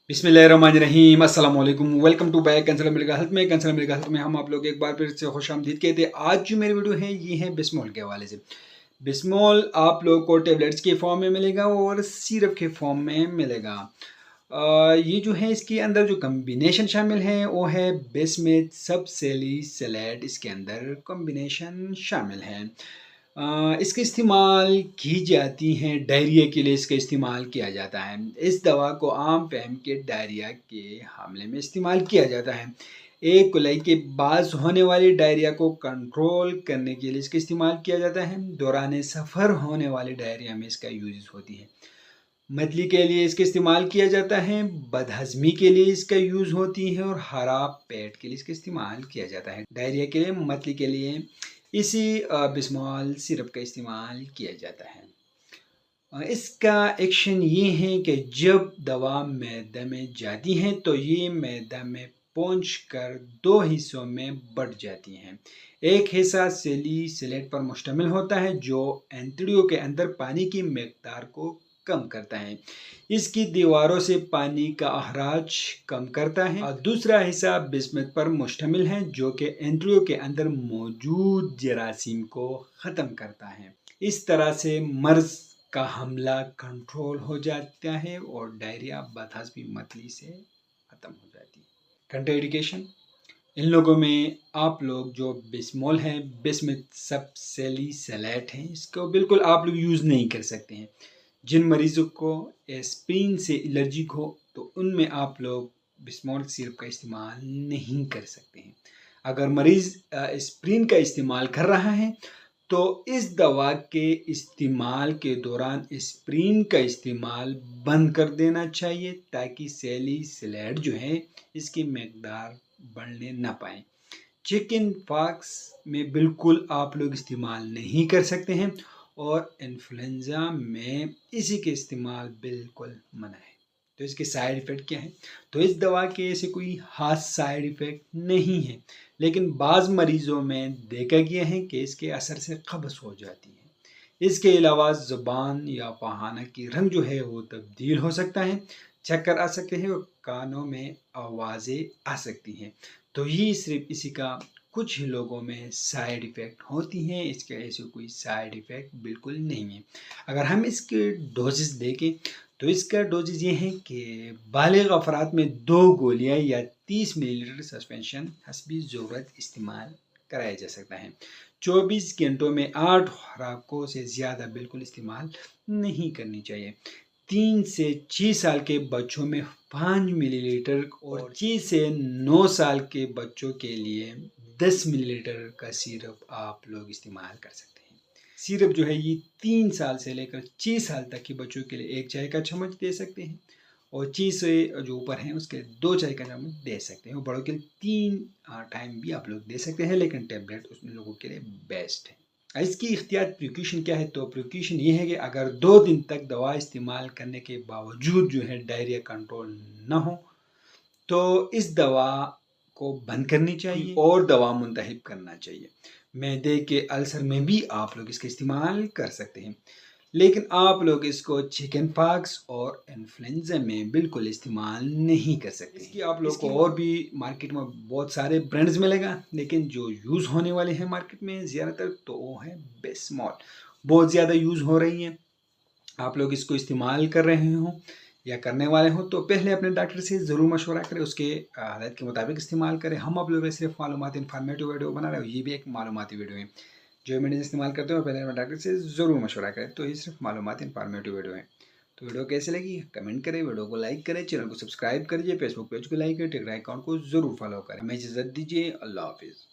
बिस्मिल्लाहिर्रहमानिर्रहीम, अस्सलाम वालेकुम। Welcome to back counsellor medical health में। कंसलर मेडिकल हेल्थ में हम आप लोग एक बार फिर से खुश आमदीद कहते हैं। आज जो मेरी वीडियो है ये है बिस्मोल के हवाले से। बिस्मोल आप लोग को टेबलेट्स के फॉर्म में मिलेगा और सिरप के फॉर्म में मिलेगा। ये जो है इसके अंदर जो कम्बिनेशन शामिल है वो है बिस्मिथ सब सैलिसिलेट, इसके अंदर कम्बिनेशन शामिल है। इसका इस्तेमाल की जाती हैं डायरिया के लिए, इसका इस्तेमाल किया जाता है। इस दवा को आम फहम के डायरिया के हमले में इस्तेमाल किया जाता है। एक कुलाई के बाज होने वाली डायरिया को कंट्रोल करने के लिए इसका इस्तेमाल किया जाता है। दौरान सफ़र होने वाली डायरिया में इसका यूज़ होती है। मतली के लिए इसका इस्तेमाल किया जाता है। बदहज़मी के लिए इसका यूज़ होती है और खराब पेट के लिए इसका इस्तेमाल किया जाता है। डायरिया के लिए, मतली के लिए इसी बिस्मोल सिरप का इस्तेमाल किया जाता है। इसका एक्शन ये है कि जब दवा मैदा में जाती है तो ये मैदा में पहुंचकर दो हिस्सों में बंट जाती हैं। एक हिस्सा सैलिसिलेट पर मुश्तमिल होता है जो एंतड़ियों के अंदर पानी की मिकदार को कम करता है, इसकी दीवारों से पानी का अखराज कम करता है। और दूसरा हिस्सा बिस्मिथ पर मुश्तमिल है जो कि एंतड़ियों के अंदर मौजूद जरासीम को ख़त्म करता है। इस तरह से मर्ज का हमला कंट्रोल हो जाता है और डायरिया बदहज़मी मतली से ख़त्म हो जाती है। कंट्राइंडिकेशन इन लोगों में आप लोग जो बिस्मोल है, बिस्मिथ सब सैलिसिलेट है, इसको बिल्कुल आप लोग यूज़ नहीं कर सकते हैं। जिन मरीज़ों को एस्प्रिन से एलर्जिक हो तो उनमें आप लोग बिस्मोल सिरप का इस्तेमाल नहीं कर सकते हैं। अगर मरीज़ एस्प्रिन का इस्तेमाल कर रहा है तो इस दवा के इस्तेमाल के दौरान एस्प्रिन का इस्तेमाल बंद कर देना चाहिए ताकि सैलिसिलेट जो है इसकी मकदार बढ़ने ना पाए। चिकन पॉक्स में बिल्कुल आप लोग इस्तेमाल नहीं कर सकते हैं और इन्फ्लुएंजा में इसी के इस्तेमाल बिल्कुल मना है। तो इसके साइड इफ़ेक्ट क्या है? तो इस दवा के ऐसे कोई खास साइड इफ़ेक्ट नहीं है, लेकिन बाज़ मरीज़ों में देखा गया है कि इसके असर से कब्ज़ हो जाती है। इसके अलावा ज़ुबान या पहाना की रंग जो है वो तब्दील हो सकता है, चक्कर आ सकते हैं और कानों में आवाज़ें आ सकती हैं। तो ये सिर्फ इसी का कुछ ही लोगों में साइड इफ़ेक्ट होती हैं, इसके ऐसे कोई साइड इफ़ेक्ट बिल्कुल नहीं है। अगर हम इसके डोजेस देखें तो इसका डोजेज ये है कि बालिग अफराद में 2 गोलियां या 30 मिलीलीटर सस्पेंशन हस्बी ज़रूरत इस्तेमाल कराया जा सकता है। 24 घंटों में 8 खुराकों से ज़्यादा बिल्कुल इस्तेमाल नहीं करनी चाहिए। 3 से 6 साल के बच्चों में 5 मिलीलीटर और 6 से 9 साल के बच्चों के लिए 10 मिलीलीटर का सिरप आप लोग इस्तेमाल कर सकते हैं। सिरप जो है ये 3 साल से लेकर 6 साल तक के बच्चों के लिए 1 चाय का चम्मच दे सकते हैं और 6 से जो ऊपर हैं उसके 2 चाय का चम्मच दे सकते हैं और बड़ों के लिए 3 टाइम भी आप लोग दे सकते हैं, लेकिन टेबलेट उन लोगों के लिए बेस्ट है। इसकी इख्तियात प्रिकॉशन क्या है? तो प्रिकॉशन ये है कि अगर 2 दिन तक दवा इस्तेमाल करने के बावजूद जो है डायरिया कंट्रोल ना हो तो इस दवा को बंद करनी चाहिए और दवा मुंतहिब करना चाहिए। मैदे के अल्सर में भी आप लोग इसका इस्तेमाल कर सकते हैं, लेकिन आप लोग इसको चिकन पॉक्स और इन्फ्लुएंजा में बिल्कुल इस्तेमाल नहीं कर सकते। इसकी आप लोग को और भी मार्केट में बहुत सारे ब्रांड्स मिलेगा, लेकिन जो यूज़ होने वाले हैं मार्केट में ज़्यादातर तो वो है बिस्मोल, बहुत ज़्यादा यूज़ हो रही हैं। आप लोग इसको इस्तेमाल कर रहे हों या करने वाले हों तो पहले अपने डॉक्टर से ज़रूर मशवरा करें, उसके हालत के मुताबिक इस्तेमाल करें। हम आप लोग सिर्फ मालूमाती इन्फॉर्मेटिव वीडियो बना रहे हो, ये भी एक मालूमाती वीडियो है। जो मेडिसिन इस्तेमाल करते हो पहले अपने डॉक्टर से ज़रूर मशवरा करें। तो ये सिर्फ मालूमाती इन्फॉर्मेटिव वीडियो है। तो वीडियो कैसे लगी कमेंट करें, वीडियो को लाइक करें, चैनल को सब्सक्राइब करिए, फेसबुक पेज को लाइक करें, टेलीग्राम अकाउंट को ज़रूर फॉलो करें। हमें इजाज़त दीजिए। अल्लाह हाफिज़।